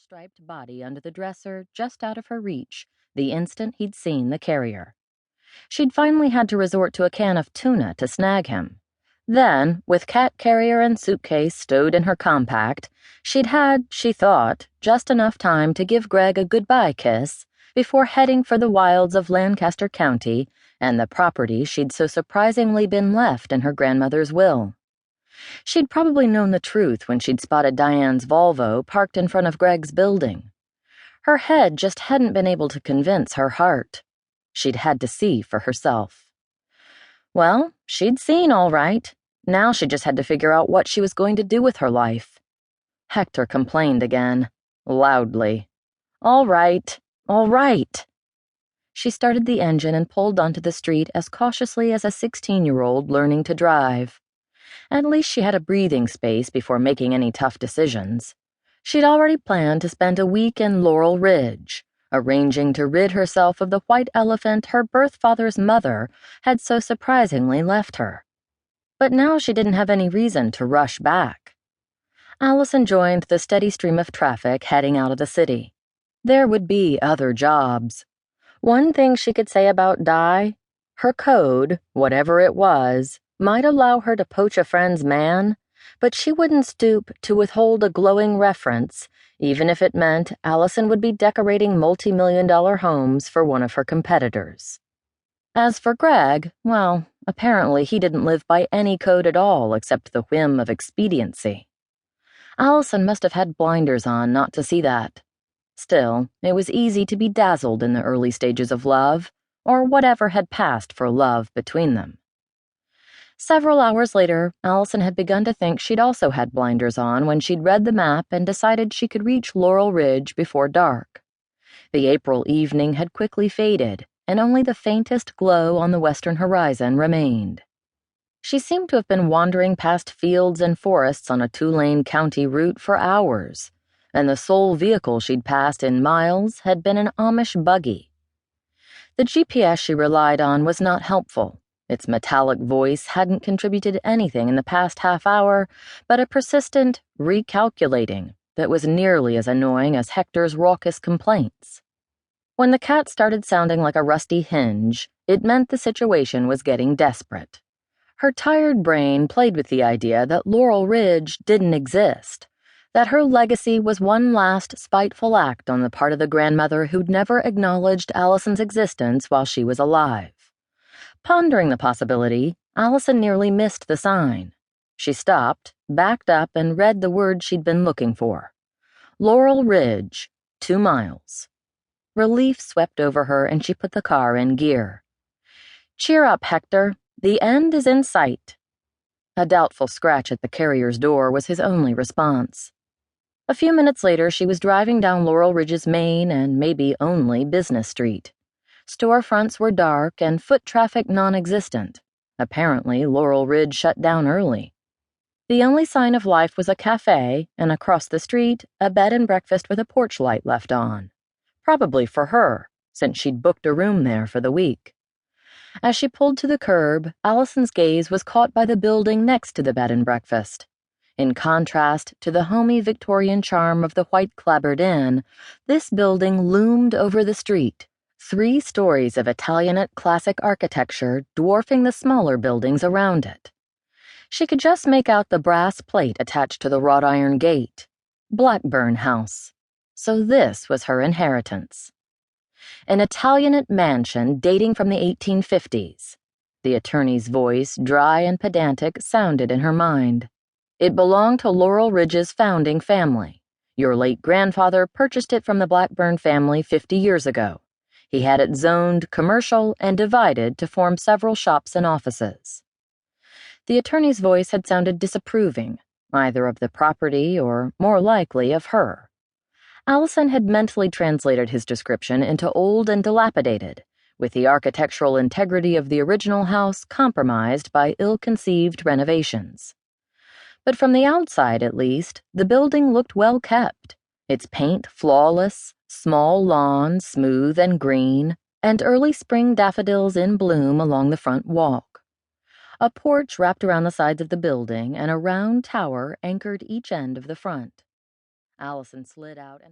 orange-striped body under the dresser just out of her reach the instant he'd seen the carrier. She'd finally had to resort to a can of tuna to snag him. Then, with cat carrier and suitcase stowed in her compact, she'd had, she thought, just enough time to give Greg a goodbye kiss before heading for the wilds of Lancaster County and the property she'd so surprisingly been left in her grandmother's will. She'd probably known the truth when she'd spotted Diane's Volvo parked in front of Greg's building. Her head just hadn't been able to convince her heart. She'd had to see for herself. Well, she'd seen all right. Now she just had to figure out what she was going to do with her life. Hector complained again, loudly. All right, all right. She started the engine and pulled onto the street as cautiously as a 16-year-old learning to drive. At least she had a breathing space before making any tough decisions. She'd already planned to spend a week in Laurel Ridge, arranging to rid herself of the white elephant her birth father's mother had so surprisingly left her. But now she didn't have any reason to rush back. Allison joined the steady stream of traffic heading out of the city. There would be other jobs. One thing she could say about Di, her code, whatever it was, might allow her to poach a friend's man, but she wouldn't stoop to withhold a glowing reference, even if it meant Allison would be decorating multi-million-dollar homes for one of her competitors. As for Greg, well, apparently he didn't live by any code at all except the whim of expediency. Allison must have had blinders on not to see that. Still, it was easy to be dazzled in the early stages of love, or whatever had passed for love between them. Several hours later, Allison had begun to think she'd also had blinders on when she'd read the map and decided she could reach Laurel Ridge before dark. The April evening had quickly faded, and only the faintest glow on the western horizon remained. She seemed to have been wandering past fields and forests on a two-lane county route for hours, and the sole vehicle she'd passed in miles had been an Amish buggy. The GPS she relied on was not helpful. Its metallic voice hadn't contributed anything in the past half hour but a persistent recalculating that was nearly as annoying as Hector's raucous complaints. When the cat started sounding like a rusty hinge, it meant the situation was getting desperate. Her tired brain played with the idea that Laurel Ridge didn't exist, that her legacy was one last spiteful act on the part of the grandmother who'd never acknowledged Allison's existence while she was alive. Pondering the possibility, Allison nearly missed the sign. She stopped, backed up, and read the word she'd been looking for. Laurel Ridge, 2 miles. Relief swept over her, and she put the car in gear. Cheer up, Hector. The end is in sight. A doubtful scratch at the carrier's door was his only response. A few minutes later, she was driving down Laurel Ridge's main and maybe only business street. Storefronts were dark and foot traffic non-existent. Apparently, Laurel Ridge shut down early. The only sign of life was a cafe, and across the street, a bed and breakfast with a porch light left on. Probably for her, since she'd booked a room there for the week. As she pulled to the curb, Allison's gaze was caught by the building next to the bed and breakfast. In contrast to the homey Victorian charm of the white clapboard inn, this building loomed over the street. 3 stories of Italianate classic architecture dwarfing the smaller buildings around it. She could just make out the brass plate attached to the wrought iron gate. Blackburn House. So this was her inheritance. An Italianate mansion dating from the 1850s. The attorney's voice, dry and pedantic, sounded in her mind. It belonged to Laurel Ridge's founding family. Your late grandfather purchased it from the Blackburn family 50 years ago. He had it zoned commercial and divided to form several shops and offices. The attorney's voice had sounded disapproving, either of the property or, more likely, of her. Allison had mentally translated his description into old and dilapidated, with the architectural integrity of the original house compromised by ill-conceived renovations. But from the outside, at least, the building looked well kept, its paint flawless, small lawn smooth and green, and early spring daffodils in bloom along the front walk. A porch wrapped around the sides of the building, and a round tower anchored each end of the front. Allison slid out and